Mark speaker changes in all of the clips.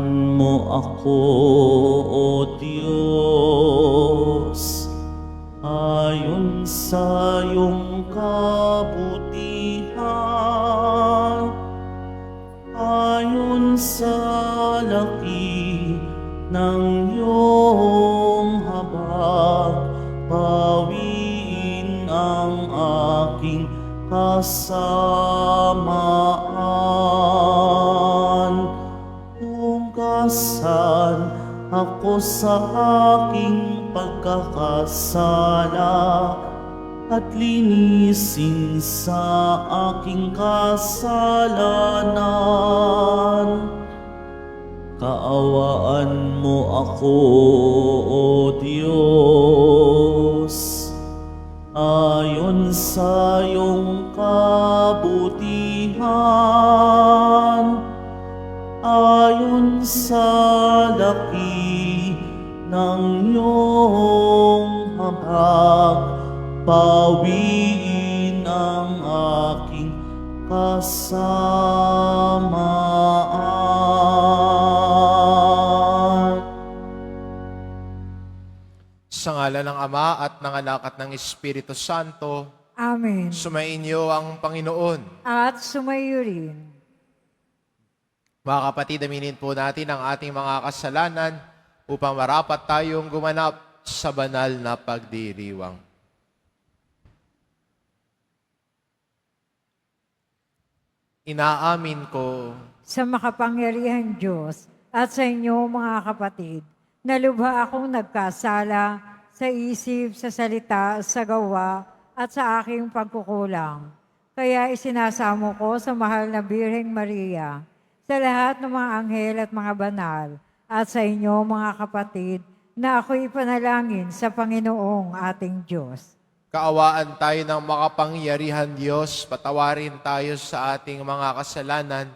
Speaker 1: mo ako, O Diyos, ayon sa iyong kabutihan, ayon sa laki ng iyong habag, bawiin ang aking kasamaan. Hugasan ako sa aking pagkakasala at linisin sa aking kasalanan. Kaawaan mo ako, O Diyos, ayon sa iyong kabutihan, ayon sa laki ng iyong habag, bawiin ang aking kasamaan.
Speaker 2: Sa ngalan ng Ama at ng Anak at ng Espiritu Santo,
Speaker 3: Amen.
Speaker 2: sumainyo ang Panginoon.
Speaker 3: At sumayo rin.
Speaker 2: Mga kapatid, aminin po natin ang ating mga kasalanan upang marapat tayong gumanap sa banal na pagdiriwang. Inaamin ko
Speaker 3: Sa makapangyarihan Diyos at sa inyo mga kapatid, na lubha akong nagkasala sa isip, sa salita, sa gawa, at sa aking pagkukulang. Kaya isinasamo ko sa mahal na Birheng Maria, sa lahat ng mga anghel at mga banal, at sa inyo mga kapatid, na ako'y ipanalangin sa Panginoong ating Diyos.
Speaker 2: kaawaan tayo ng makapangyarihan Diyos, patawarin tayo sa ating mga kasalanan,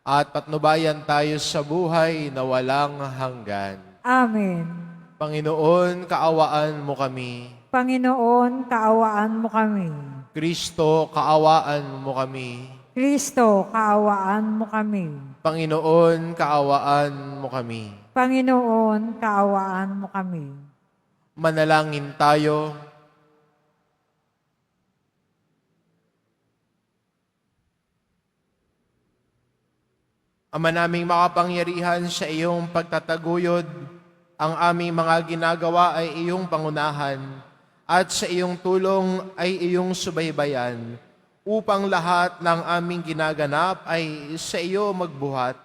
Speaker 2: at patnubayan tayo sa buhay na walang hanggan.
Speaker 3: Amen.
Speaker 2: Panginoon, kaawaan mo kami.
Speaker 3: Panginoon, kaawaan mo kami.
Speaker 2: Kristo, kaawaan mo kami.
Speaker 3: Kristo, kaawaan mo kami.
Speaker 2: Panginoon, kaawaan mo kami.
Speaker 3: Panginoon, kaawaan mo kami.
Speaker 2: Manalangin tayo. Ama naming makapangyarihan, sa iyong pagtataguyod, ang aming mga ginagawa ay iyong pangunahan, at sa iyong tulong ay iyong subaybayan, upang lahat ng aming ginaganap ay sa iyo magbuhat,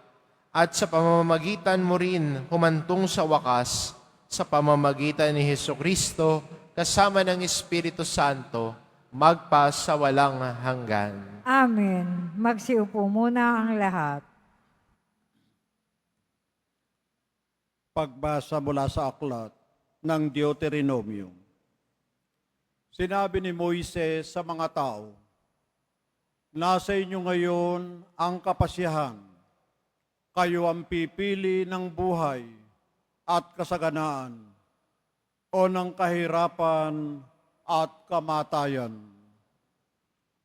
Speaker 2: at sa pamamagitan mo rin humantong sa wakas, sa pamamagitan ni Hesukristo, kasama ng Espiritu Santo, magpa sa walang hanggan.
Speaker 3: Amen. Magsiupo muna ang lahat.
Speaker 4: Pagbasa mula sa aklat ng Deuteronomium. Sinabi ni Moises sa mga tao, nasa inyo ngayon ang kapasyahan. Kayo ang pipili ng buhay at kasaganaan o ng kahirapan at kamatayan.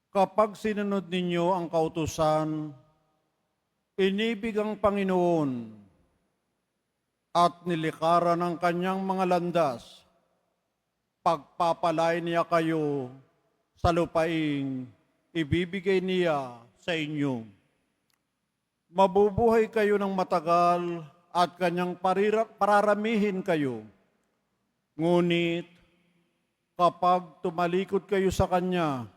Speaker 4: Kapag sinunod ninyo ang kautusan, inibig ang Panginoon at nilikaran ng kanyang mga landas, pagpapalain niya kayo sa lupaing ibibigay niya sa inyo. Mabubuhay kayo ng matagal at kanyang pararamihin kayo. Ngunit kapag tumalikod kayo sa kanya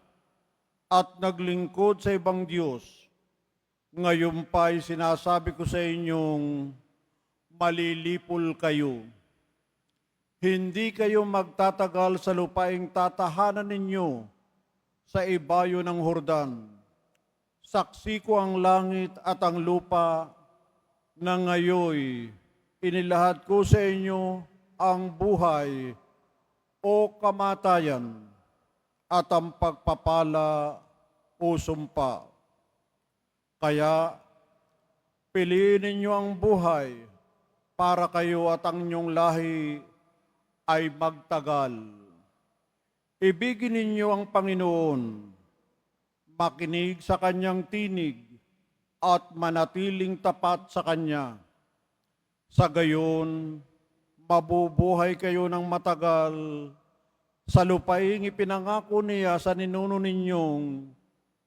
Speaker 4: at naglingkod sa ibang Diyos, ngayon pa'y sinasabi ko sa inyong malilipol kayo. Hindi kayo magtatagal sa lupaing tatahanan ninyo sa ibayo ng Hordan. Saksi ko ang langit at ang lupa na ngayoy inilahad ko sa inyo ang buhay o kamatayan at ang pagpapala o sumpa. Kaya piliin ninyo ang buhay para kayo at ang inyong lahi ay magtagal. Ibigin ninyo ang Panginoon, makinig sa kanyang tinig at manatiling tapat sa kanya. Sa gayon, mabubuhay kayo ng matagal sa lupaing ipinangako niya sa ninuno ninyong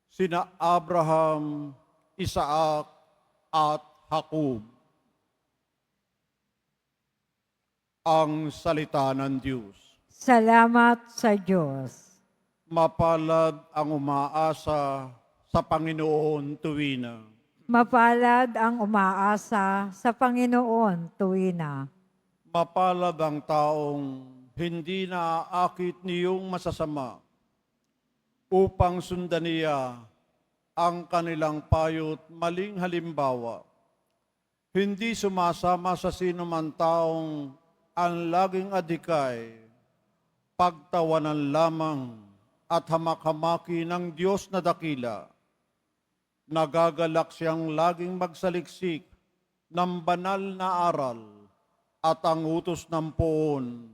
Speaker 4: sina Abraham, Isaac, at Jacob. Ang salita ng Diyos.
Speaker 3: Salamat sa Diyos.
Speaker 4: Mapalad ang umaasa sa Panginoon tuwina.
Speaker 3: Mapalad ang umaasa sa Panginoon tuwina.
Speaker 4: Mapalad ang taong hindi naaakit niyong masasama upang sundan niya ang kanilang payo't maling halimbawa. Hindi sumasama sa sinuman taong ang laging adikay, pagtawanan lamang at hamak-hamaki ng Diyos na dakila. Nagagalak siyang laging magsaliksik ng banal na aral at ang utos ng poon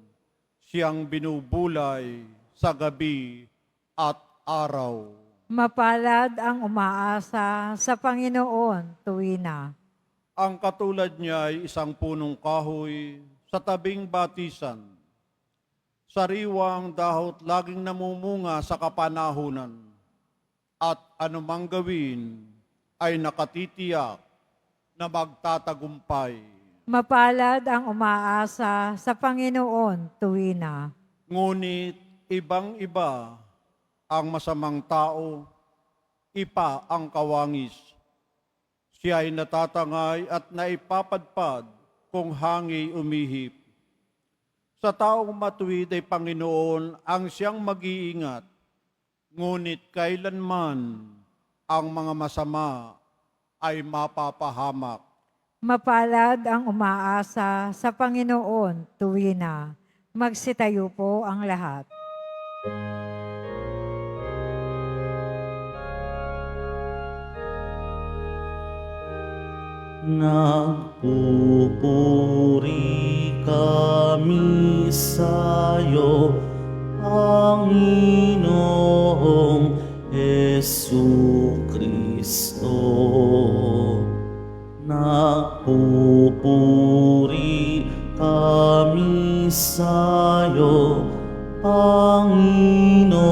Speaker 4: siyang binubulay sa gabi at araw.
Speaker 3: Mapalad ang umaasa sa Panginoon tuwina.
Speaker 4: Ang katulad niya ay isang punong kahoy sa tabing batisan. Sariwang dahot laging namumunga sa kapanahunan at anumang gawin ay nakatitiyak na magtatagumpay.
Speaker 3: Mapalad ang umaasa sa Panginoon tuwina.
Speaker 4: Ngunit ibang-iba ang masamang tao, ipa ang kawangis. Siya ay natatangay at naipapadpad kung hangi umihip. Sa taong matuwid ay Panginoon ang siyang mag-iingat, ngunit kailanman ang mga masama ay mapapahamak.
Speaker 3: Mapalad ang umaasa sa Panginoon tuwina. Magsitayo po ang lahat.
Speaker 1: Nagpupuri kami sa'yo, Panginoong Jesucristo. Nagpupuri kami sa'yo, Panginoong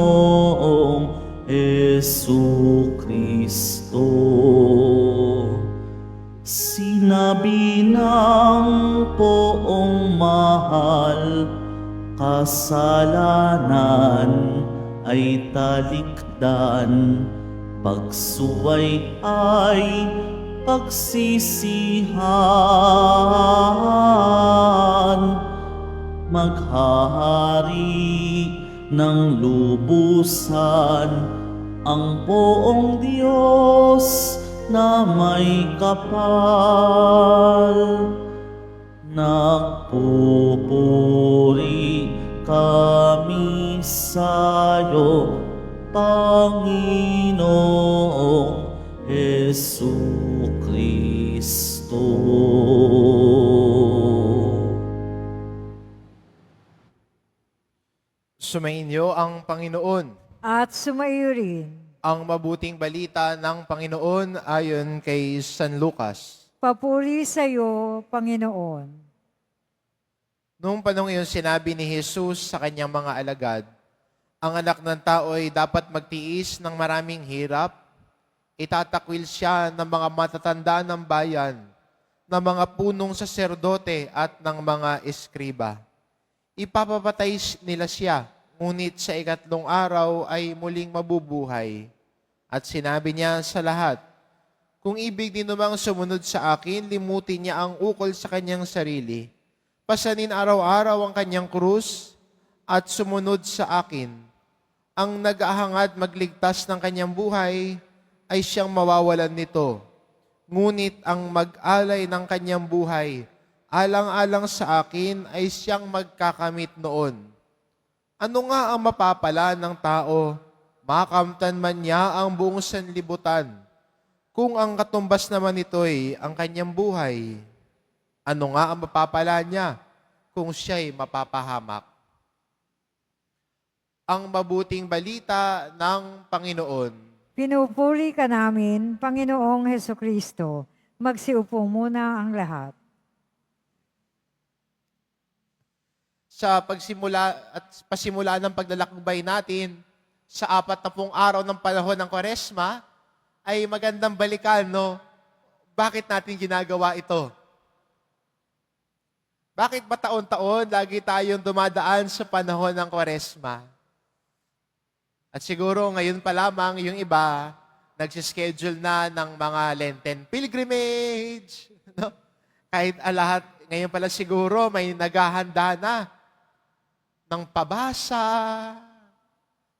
Speaker 1: Jesucristo. Sinabi ng poong mahal, kasalanan ay talikdan, pagsuway ay pagsisihan. Maghahari ng lubusan ang poong Diyos na may kapal. Nagpupuri kami sa'yo, Panginoong Jesucristo.
Speaker 2: Sumainyo ang Panginoon.
Speaker 3: At sumaiyo rin.
Speaker 2: Ang mabuting balita ng Panginoon ayon kay San Lucas.
Speaker 3: Papuri sa iyo, Panginoon.
Speaker 2: Noong panahon iyon, sinabi ni Jesus sa kanyang mga alagad, ang anak ng tao ay dapat magtiis ng maraming hirap. Itatakwil siya ng mga matatanda ng bayan, ng mga punong saserdote at ng mga eskriba. Ipapapatay nila siya, ngunit sa ikatlong araw ay muling mabubuhay. At sinabi niya sa lahat, kung ibig din namang sumunod sa akin, limutin niya ang ukol sa kanyang sarili. Pasanin araw-araw ang kanyang krus at sumunod sa akin. Ang nag-ahangad magligtas ng kanyang buhay ay siyang mawawalan nito. Ngunit ang mag-alay ng kanyang buhay, alang-alang sa akin ay siyang magkakamit noon. Ano nga ang mapapala ng tao? Makamtan man niya ang buong sanlibutan. Kung ang katumbas naman nito'y ang kanyang buhay, ano nga ang mapapala niya kung siya'y mapapahamak? Ang mabuting balita ng Panginoon.
Speaker 3: Pinupuri ka namin, Panginoong Hesukristo. Magsiupo muna ang lahat.
Speaker 2: sa pagsimula at pasimula ng paglalakbay natin sa 40 araw ng panahon ng Kwaresma, ay magandang balikan, no? Bakit natin ginagawa ito? Bakit ba taon-taon lagi tayong dumadaan sa panahon ng Kwaresma? At siguro ngayon pa lamang yung iba, nagsischedule na ng mga Lenten pilgrimage. No? Kahit lahat, ngayon pala siguro may naghahanda na ng pabasa,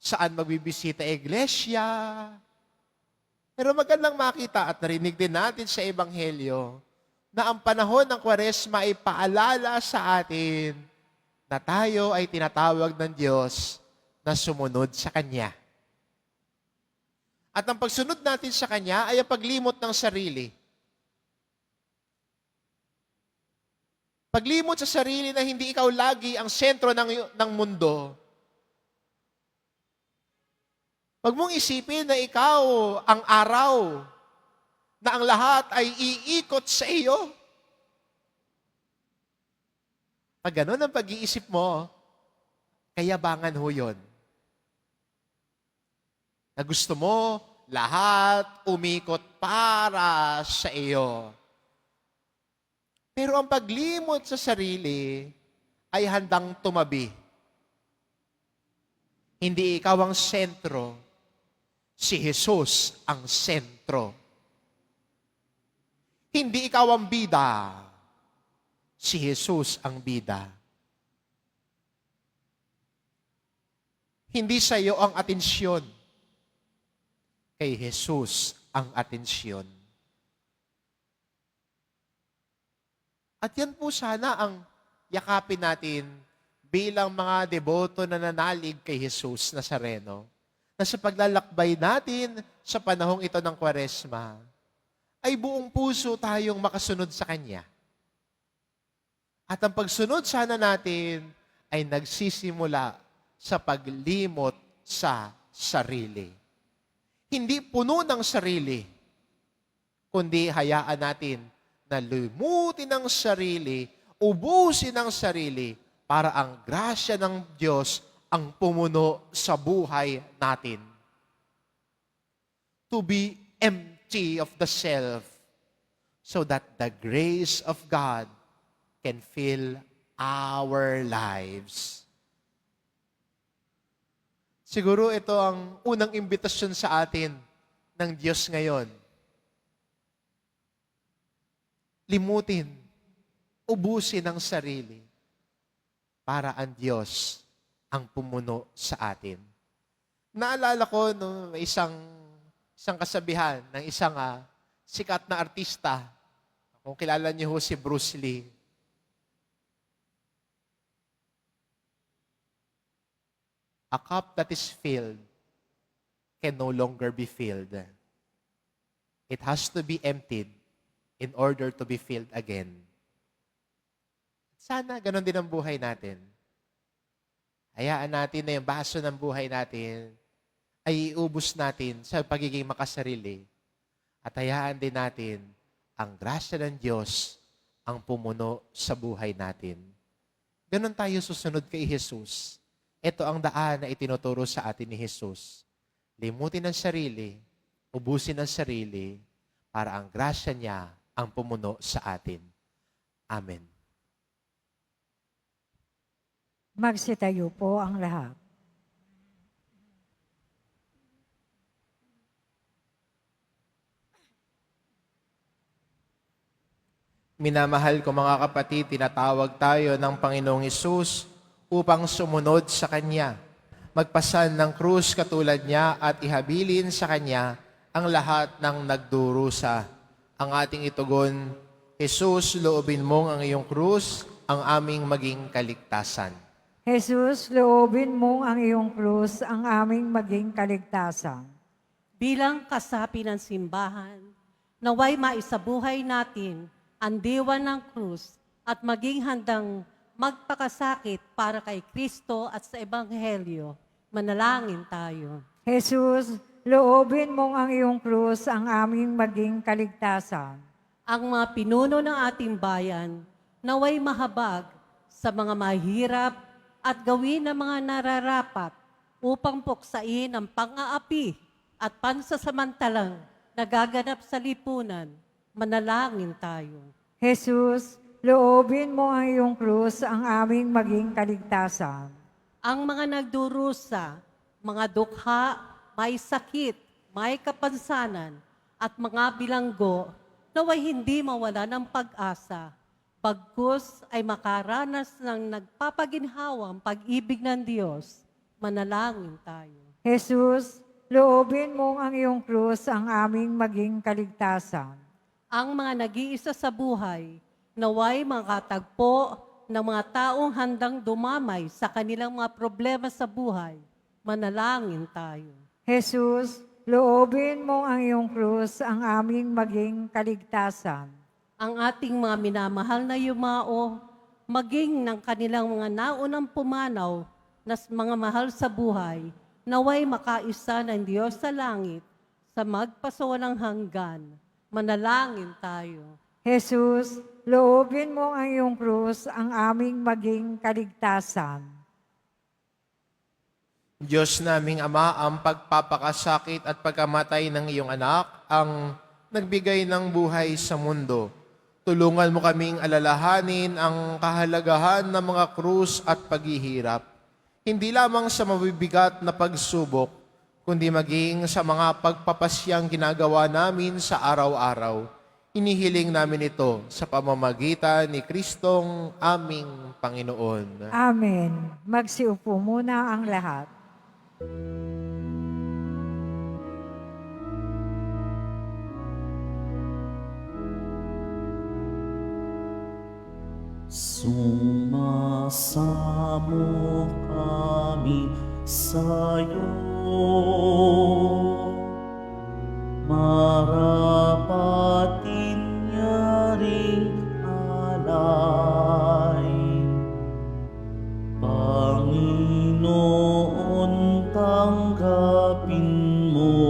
Speaker 2: saan magbibisita iglesia. Pero magandang makita at narinig din natin sa Ebanghelyo na ang panahon ng Kwaresma ay paalala sa atin na tayo ay tinatawag ng Diyos na sumunod sa Kanya. At ang pagsunod natin sa Kanya ay ang paglimot ng sarili. Paglimot sa sarili na hindi ikaw lagi ang sentro ng mundo. Huwag mong isipin na ikaw ang araw na ang lahat ay iikot sa iyo. Pag ganun ang pag-iisip mo, kayabangan ho yun. Na gusto mo, lahat umikot para sa iyo. Pero ang paglimot sa sarili ay handang tumabi. Hindi ikaw ang sentro, si Jesus ang sentro. Hindi ikaw ang bida, si Jesus ang bida. Hindi sa iyo ang atensyon, kay Jesus ang atensyon. At yan po sana ang yakapin natin bilang mga deboto na nanalig kay Jesus Nazareno, na sa paglalakbay natin sa panahong ito ng Kwaresma, ay buong puso tayong makasunod sa Kanya. At ang pagsunod sana natin ay nagsisimula sa paglimot sa sarili. Hindi puno ng sarili, kundi hayaan natin na limutin ang sarili, ubusin ang sarili, para ang grasya ng Diyos ang pumuno sa buhay natin. To be empty of the self, so that the grace of God can fill our lives. Siguro ito ang unang imbitasyon sa atin ng Diyos ngayon. Limutin, ubusin ang sarili para ang Diyos ang pumuno sa atin. Naalala ko no, isang kasabihan ng isang sikat na artista. Kung kilala niyo ho si Bruce Lee. A cup that is filled can no longer be filled. It has to be emptied in order to be filled again. Sana ganon din ang buhay natin. Hayaan natin na yung baso ng buhay natin ay iubos natin sa pagiging makasarili. At hayaan din natin ang grasya ng Diyos ang pumuno sa buhay natin. Ganon tayo susunod kay Jesus. Ito ang daan na itinuturo sa atin ni Jesus. Limutin ang sarili, ubusin ang sarili, para ang grasya niya ang pumuno sa atin. Amen.
Speaker 3: Magsitayo po ang lahat.
Speaker 2: Minamahal ko mga kapatid, tinatawag tayo ng Panginoong Hesus upang sumunod sa Kanya, magpasan ng krus katulad niya at ihabilin sa Kanya ang lahat ng nagdurusa. Ang ating itugon, Jesus, loobin mong ang iyong krus, ang aming maging kaligtasan.
Speaker 3: Jesus, loobin mo ang iyong krus, ang aming maging kaligtasan.
Speaker 5: Bilang kasapi ng simbahan, naway maisabuhay natin ang diwa ng krus at maging handang magpakasakit para kay Kristo at sa Ebanghelyo. Manalangin tayo.
Speaker 3: Jesus, loobin mo ang iyong krus, ang aming maging kaligtasan.
Speaker 5: Ang mga pinuno ng ating bayan, naway mahabag sa mga mahirap at gawin ang mga nararapat upang puksain ang pang-aapi at pansasamantalang nagaganap sa lipunan. Manalangin tayo.
Speaker 3: Jesus, loobin mo ang iyong krus ang aming maging kaligtasan.
Speaker 5: Ang mga nagdurusa, mga dukha, may sakit, may kapansanan, at mga bilanggo, naway hindi mawala ng pag-asa. Bagkus ay makaranas ng nagpapaginhawang pag-ibig ng Diyos. Manalangin tayo.
Speaker 3: Jesus, loobin mo ang iyong krus ang aming maging kaligtasan.
Speaker 5: Ang mga nag-iisa sa buhay, naway makatagpo ng mga taong handang dumamay sa kanilang mga problema sa buhay. Manalangin tayo.
Speaker 3: Jesus, loobin mo ang iyong krus ang aming maging kaligtasan.
Speaker 5: Ang ating mga minamahal na yumao, maging ng kanilang mga naunang pumanaw na mga mahal sa buhay, naway makaisa ng Diyos sa langit sa magpasawalang hanggan. Manalangin tayo.
Speaker 3: Jesus, loobin mo ang iyong krus ang aming maging kaligtasan.
Speaker 2: Diyos naming Ama, ang pagpapakasakit at pagkamatay ng iyong anak, ang nagbigay ng buhay sa mundo. Tulungan mo kaming alalahanin ang kahalagahan ng mga krus at paghihirap, hindi lamang sa mabibigat na pagsubok, kundi maging sa mga pagpapasyang ginagawa namin sa araw-araw. Inihiling namin ito sa pamamagitan ni Kristong aming Panginoon.
Speaker 3: Amen. Magsiupo muna ang lahat.
Speaker 1: Sumasamo kami sa'yo, marapatin niya ring alay. Panginoon, tanggapin mo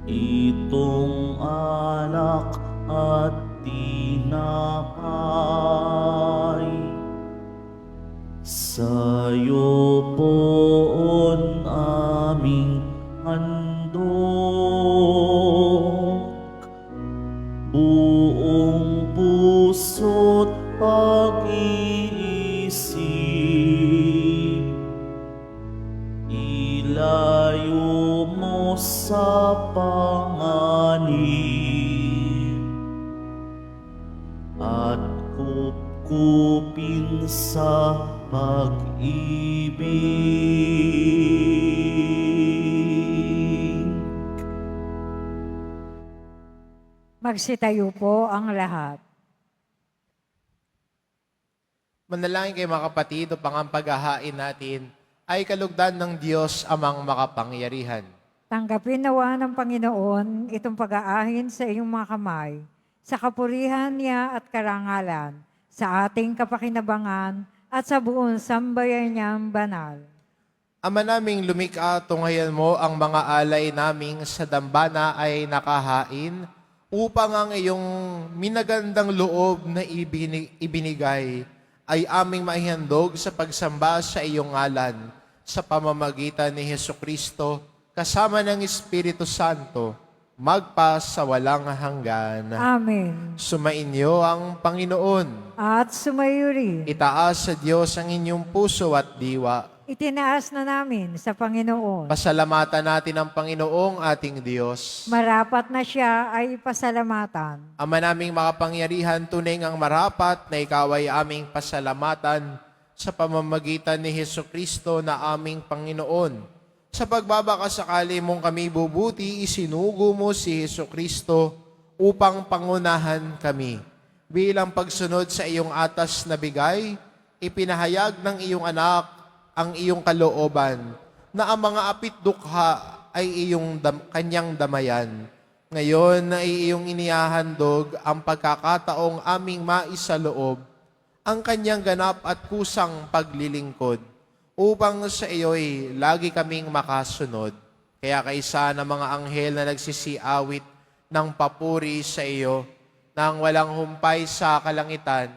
Speaker 1: itong alak at tinapay. Sa'yo poon aming handog, buong puso't pag-iisip, ilayo mo sa panganib, at kupkupin sa pag-ibig.
Speaker 3: Magsitayo po ang lahat.
Speaker 2: Manalangin kayo mga kapatid, upang ang paghahain natin ay kalugdan ng Diyos amang makapangyarihan.
Speaker 3: Tanggapin nawa ng Panginoon itong pag-aahin sa iyong mga kamay, sa kapurihan niya at karangalan, sa ating kapakinabangan at sa buong sambayan niyang banal.
Speaker 2: Ama naming lumikha, tunghayan mo ang mga alay naming sa dambana ay nakahain, upang ang iyong minagandang loob na ibinigay ay aming maihandog sa pagsamba sa iyong ngalan, sa pamamagitan ni Hesukristo, kasama ng Espiritu Santo, magpa sa walang hanggan.
Speaker 3: Amen.
Speaker 2: Sumainyo ang Panginoon.
Speaker 3: At sumayo rin.
Speaker 2: Itaas sa Diyos ang inyong puso at diwa.
Speaker 3: Itinaas na namin sa Panginoon.
Speaker 2: Pasalamatan natin ang Panginoong ating Diyos.
Speaker 3: Marapat na siya ay pasalamatan.
Speaker 2: Ama naming makapangyarihan, tunay ngang marapat na ikaw ay aming pasalamatan sa pamamagitan ni Hesukristo na aming Panginoon. Sa pagbabakasakali mong kami bubuti, isinugo mo si Hesukristo upang pangunahan kami. Bilang pagsunod sa iyong atas na bigay, ipinahayag ng iyong anak ang iyong kalooban na ang mga apit dukha ay kanyang damayan. Ngayon na iyong inihahandog ang pagkakataong aming maisaloob, ang kanyang ganap at kusang paglilingkod, upang sa iyo'y lagi kaming makasunod. Kaya kaisa ng mga anghel na nagsisiawit ng papuri sa iyo, nang walang humpay sa kalangitan,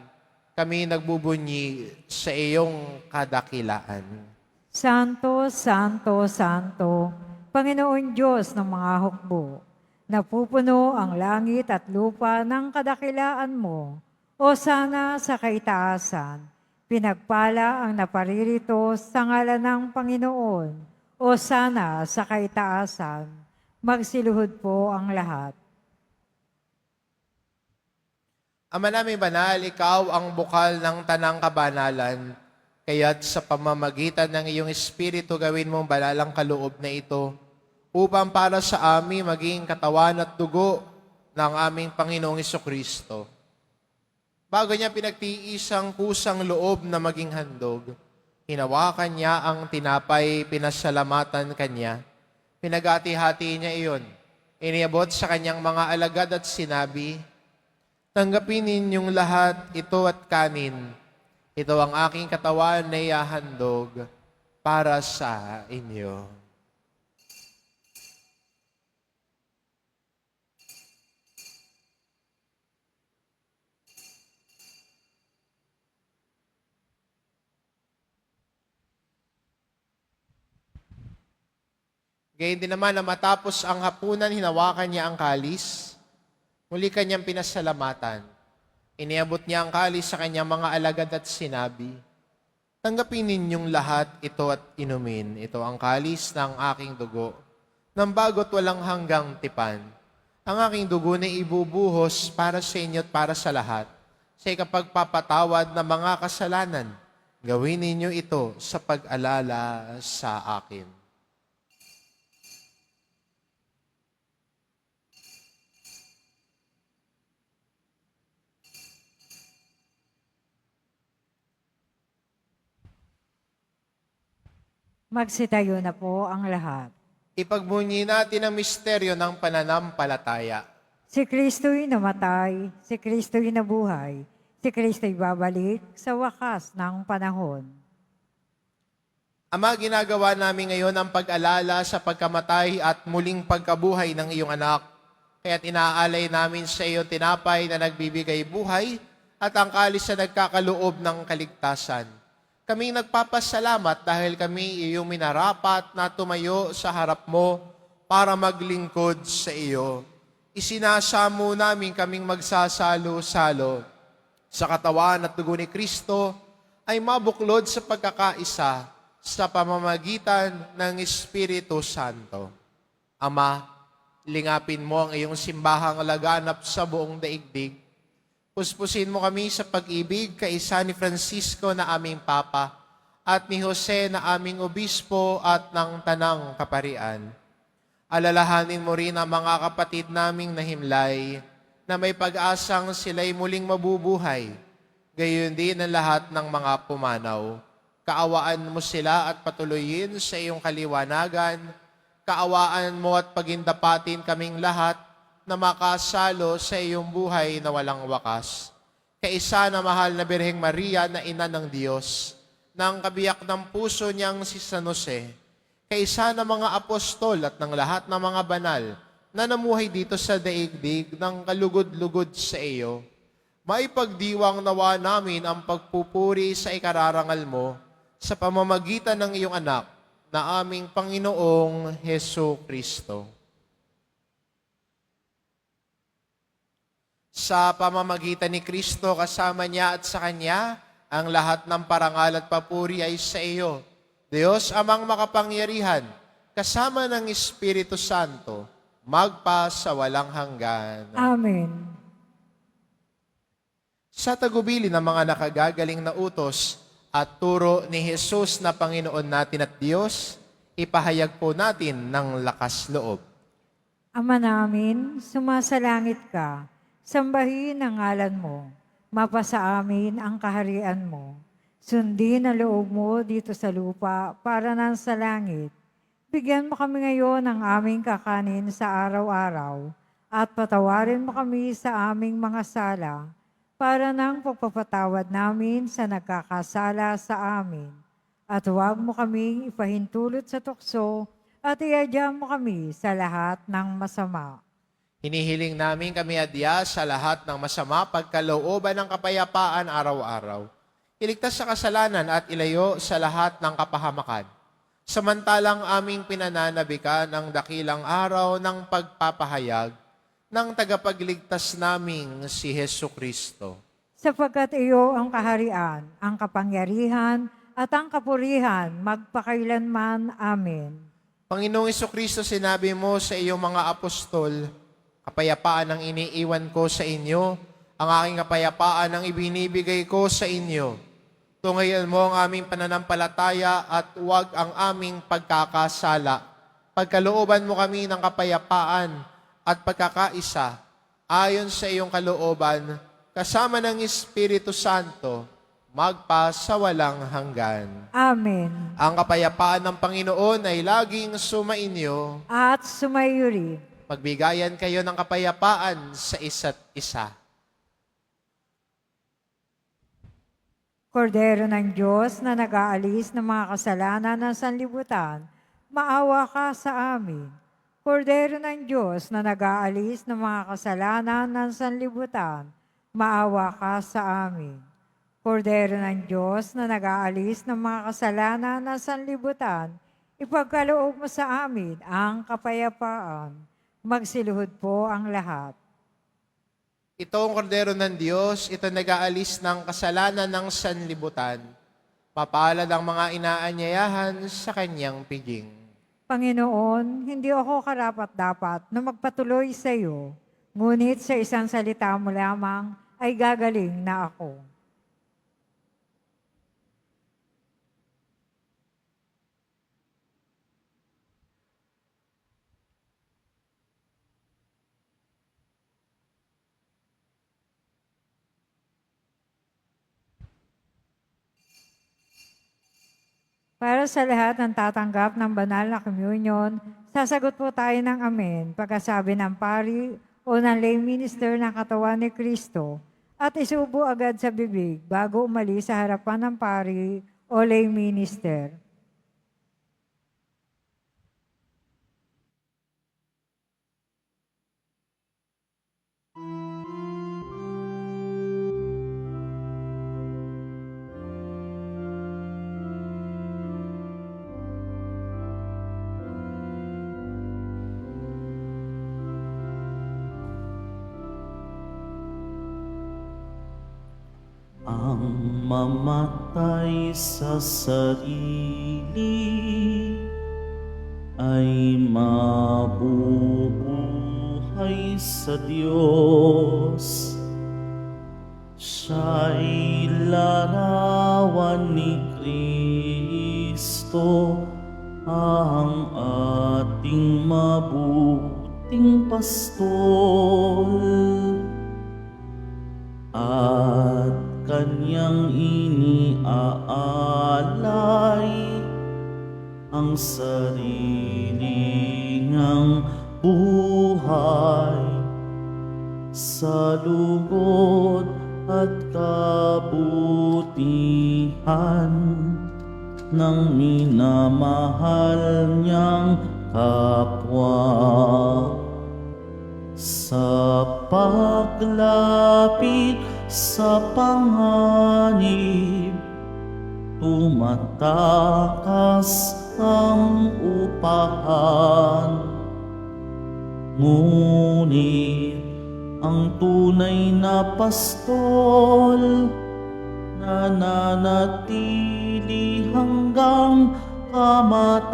Speaker 2: kami nagbubunyi sa iyong kadakilaan.
Speaker 3: Santo, Santo, Santo, Panginoon Diyos ng mga hukbo, napupuno ang langit at lupa ng kadakilaan mo. O sana sa kaitaasan, pinagpala ang naparirito sa ngalan ng Panginoon. O sana sa kaitaasan, magsiluhod po ang lahat.
Speaker 2: Ama naming banal, ikaw ang bukal ng tanang kabanalan. Kaya't sa pamamagitan ng iyong Espiritu gawin mong balalang kaloob na ito upang para sa amin maging katawan at dugo ng aming Panginoong Kristo. Bago niya pinagtiis ang kusang loob na maging handog, hinawakan niya ang tinapay, pinasalamatan kanya. Pinagati-hati niya iyon. Iniabot sa kanyang mga alagad at sinabi, tanggapin ninyong lahat ito at kanin. Ito ang aking katawan na ihahandog para sa inyo. Gayun din naman na matapos ang hapunan, hinawakan niya ang kalis. Muli kanyang pinasalamatan. Iniabot niya ang kalis sa kanyang mga alagad at sinabi, tanggapin ninyong lahat ito at inumin. Ito ang kalis ng aking dugo, ng bago't walang hanggang tipan. Ang aking dugo na ibubuhos para sa inyo at para sa lahat, sa ikapagpapatawad ng mga kasalanan. Gawin ninyo ito sa pag-alala sa akin.
Speaker 3: Magsitayo na po ang lahat.
Speaker 2: Ipagbunyi natin ang misteryo ng pananampalataya.
Speaker 3: Si Kristo'y namatay, si Kristo'y nabuhay, si Kristo'y babalik sa wakas ng panahon.
Speaker 2: Ama, ginagawa namin ngayon ang pag-alala sa pagkamatay at muling pagkabuhay ng iyong anak. Kaya't inaalay namin sa iyo tinapay na nagbibigay buhay at ang kalis na nagkakaloob ng kaligtasan. Kaming nagpapasalamat dahil kami iyong minarapat na tumayo sa harap mo para maglingkod sa iyo. Isinasamo namin kaming magsasalo-salo sa katawan at dugo ni Kristo ay mabuklod sa pagkakaisa sa pamamagitan ng Espiritu Santo. Ama, lingapin mo ang iyong simbahang laganap sa buong daigdig. Puspusin mo kami sa pag-ibig kaisa ni Francisco na aming Papa at ni Jose na aming Obispo at ng Tanang Kaparian. Alalahanin mo rin ang mga kapatid naming nahimlay na may pag-asang sila'y muling mabubuhay. Gayon din ang lahat ng mga pumanaw. Kaawaan mo sila at patuloyin sa iyong kaliwanagan. Kaawaan mo at pagindapatin kaming lahat na makasalo sa iyong buhay na walang wakas. Kaisa na mahal na Birheng Maria na ina ng Diyos, ng kabiyak ng puso niyang si San Jose, kaisa ng mga apostol at ng lahat ng mga banal na namuhay dito sa daigdig ng kalugod-lugod sa iyo, maipagdiwang nawa namin ang pagpupuri sa ikararangal mo sa pamamagitan ng iyong anak na aming Panginoong Heso Kristo. Sa pamamagitan ni Kristo, kasama niya at sa Kanya, ang lahat ng parangal at papuri ay sa iyo, Diyos amang makapangyarihan, kasama ng Espiritu Santo, magpa sa walang hanggan.
Speaker 3: Amen.
Speaker 2: Sa tagubilin ng mga nakagagaling na utos at turo ni Jesus na Panginoon natin at Diyos, ipahayag po natin ng lakas loob.
Speaker 3: Ama namin, sumasalangit ka, sambahin ang ngalan mo, mapasa amin ang kaharian mo. Sundin ang loob mo dito sa lupa para nang sa langit. Bigyan mo kami ngayon ng aming kakanin sa araw-araw at patawarin mo kami sa aming mga sala para nang pagpapatawad namin sa nagkakasala sa amin. At huwag mo kaming ipahintulot sa tukso at iadya mo kami sa lahat ng masama.
Speaker 2: Hinihiling namin kami adya sa lahat ng masama pagkalooban ng kapayapaan araw-araw. Iligtas sa kasalanan at ilayo sa lahat ng kapahamakan. Samantalang aming pinananabikan ang dakilang araw ng pagpapahayag ng tagapagligtas naming si Hesu Kristo.
Speaker 3: Sapagkat iyo ang kaharian, ang kapangyarihan, at ang kapurihan magpakailanman. Amen.
Speaker 2: Panginoong Kristo, sinabi mo sa iyong mga apostol, kapayapaan ang iniiwan ko sa inyo, ang aking kapayapaan ang ibinibigay ko sa inyo. Tungayan mo ang aming pananampalataya at huwag ang aming pagkakasala. Pagkalooban mo kami ng kapayapaan at pagkakaisa ayon sa iyong kalooban, kasama ng Espiritu Santo, magpasawalang hanggan.
Speaker 3: Amen.
Speaker 2: Ang kapayapaan ng Panginoon ay laging sumainyo.
Speaker 3: At sumayo rin.
Speaker 2: Magbigayan kayo ng kapayapaan sa isa't isa.
Speaker 3: Kordero ng Diyos na nag-aalis ng mga kasalanan ng sanlibutan, maawa ka sa amin. Kordero ng Diyos na nag-aalis ng mga kasalanan ng sanlibutan, maawa ka sa amin. Kordero ng Diyos na nag-aalis ng mga kasalanan ng sanlibutan, ipagkaloob mo sa amin ang kapayapaan. Magsiluhod po ang lahat.
Speaker 2: Ito ang kordero ng Diyos, ito nag-aalis ng kasalanan ng sanlibutan. Mapalad ang mga inaanyayahan sa kanyang piging.
Speaker 3: Panginoon, hindi ako karapat-dapat na magpatuloy sa iyo, ngunit sa isang salita mo lamang ay gagaling na ako. Para sa lahat ng tatanggap ng banal na communion, sasagot po tayo ng amen pagkasabi ng pari o ng lay minister ng katawan ni Kristo at isubo agad sa bibig bago umalis sa harapan ng pari o lay minister.
Speaker 1: Ang mamatay sa sarili ay mabubuhay sa Diyos. Siya'y larawan ni Kristo, ang ating mabuting pastol. At kanyang iniaalay ang sarili niyang buhay sa lugod at kabutihan ng minamahal niyang kapwa. Sa paglapit sa panganib, tumatakas ang upahan. Ngunit ang tunay na pastol nananatili hanggang kamatayan.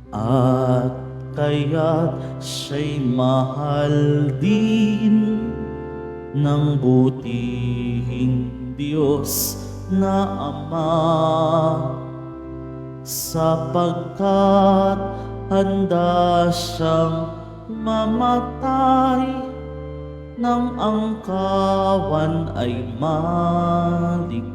Speaker 1: At kaya't siya'y mahal din ng butihing Diyos na Ama, sapagkat handa siyang mamatay nang ang kawan ay maligtas.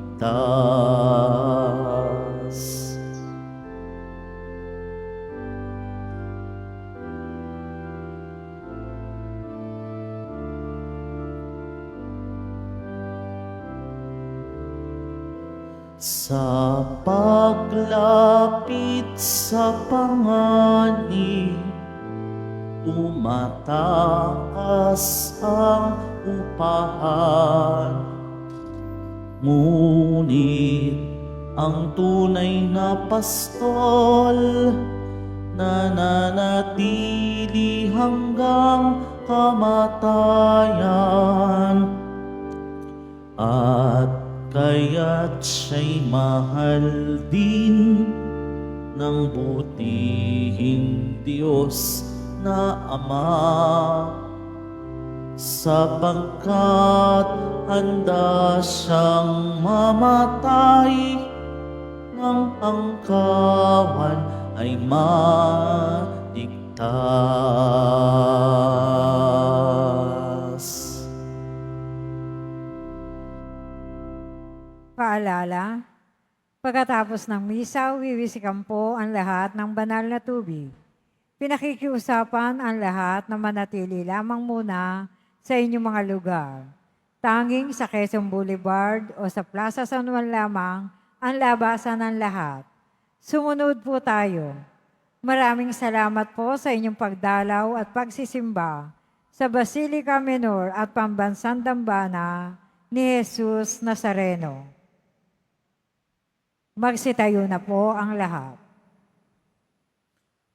Speaker 1: Sa paglapit sa panganib, tumatakas ang upahan. Ngunit ang tunay na pastol nananatili hanggang kamatayan. At kaya't siya'y mahal din ng butihing Diyos na Ama, sapagkat handa siyang mamatay nang ang kawan ay maligtas.
Speaker 3: Paalala, pagkatapos ng misa, wiwisikan po ang lahat ng banal na tubig. Pinakikiusapan ang lahat na manatili lamang muna sa inyong mga lugar. Tanging sa Quezon Boulevard o sa Plaza San Juan lamang ang labasan ng lahat. Sumunod po tayo. Maraming salamat po sa inyong pagdalaw at pagsisimba sa Basilica Menor at Pambansang Dambana ni Jesus Nazareno. Magsitayo na po ang lahat.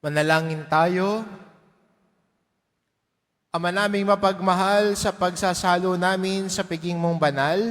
Speaker 2: Manalangin tayo. Ama naming mapagmahal, sa pagsasalo namin sa piging mong banal,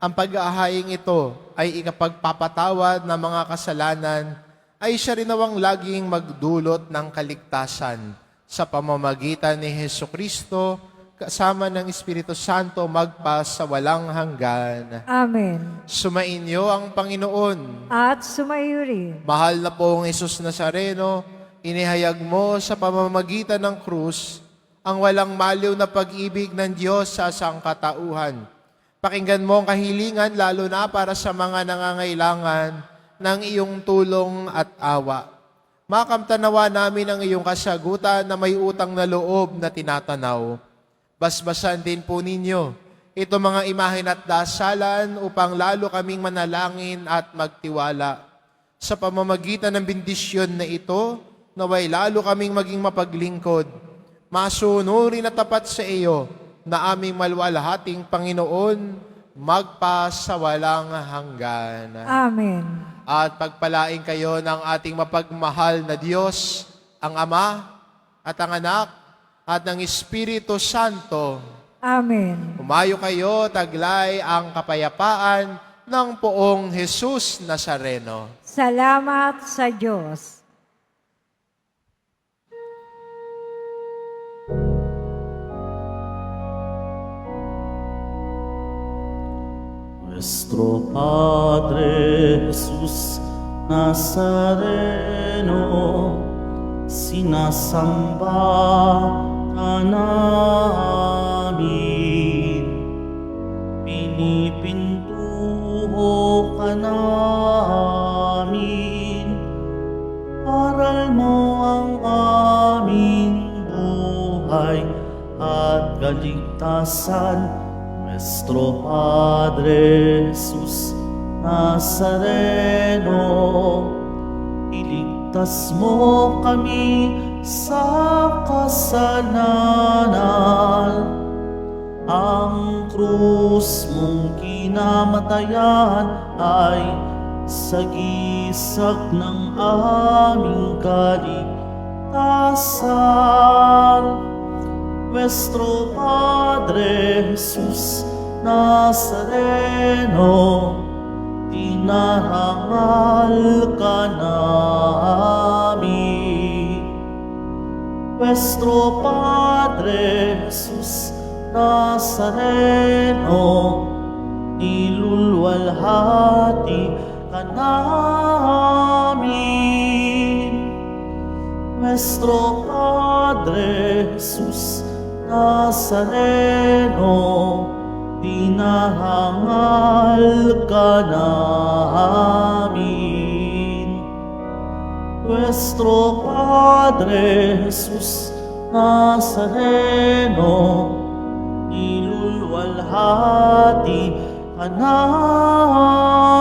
Speaker 2: ang pag-aahaing ito ay ikapagpapatawad ng mga kasalanan, ay siya rin nawang laging magdulot ng kaligtasan sa pamamagitan ni Hesukristo, kasama ng Espiritu Santo magpa sa walang hanggan.
Speaker 3: Amen.
Speaker 2: Sumainyo ang Panginoon.
Speaker 3: At sumayo rin.
Speaker 2: Mahal na pong Jesus Nazareno, inihayag mo sa pamamagitan ng krus ang walang maliw na pag-ibig ng Diyos sa sangkatauhan. Pakinggan mo ang kahilingan lalo na para sa mga nangangailangan ng iyong tulong at awa. Makamtanawa namin ang iyong kasagutan na may utang na loob na tinatanaw. Basbasan din po ninyo ito mga imahen at dasalan upang lalo kaming manalangin at magtiwala. Sa pamamagitan ng bendisyon na ito, naway lalo kaming maging mapaglingkod, masunurin at tapat sa iyo na aming maluwalhating Panginoon, magpa sa walang hanggan.
Speaker 3: Amen.
Speaker 2: At pagpalain kayo ng ating mapagmahal na Diyos, ang Ama at ang Anak at ng Espiritu Santo.
Speaker 3: Amen.
Speaker 2: Umayo kayo, taglay ang kapayapaan ng poong Jesus Nazareno.
Speaker 3: Salamat sa Diyos.
Speaker 1: Nuestro Padre Jesus Nazareno, sinasamba ka namin, pinipintuho ka namin, aral mo ang aming buhay at kaligtasan. Nuestro Padre Jesus Nazareno, iligtas mo kami sa kasalanan. Ang krus mong kinamatayan ay sagisag ng aming kaligtasan. Nuestro Padre Jesus Nazareno, tinarangal ka namin. Nuestro Padre Jesus Nazareno, nilulwalhati ka namin. Nuestro Padre Jesus Nazareno, tinahangal ka namin. Nuestro Padre Jesus Nazareno, nilulwalhati ka namin.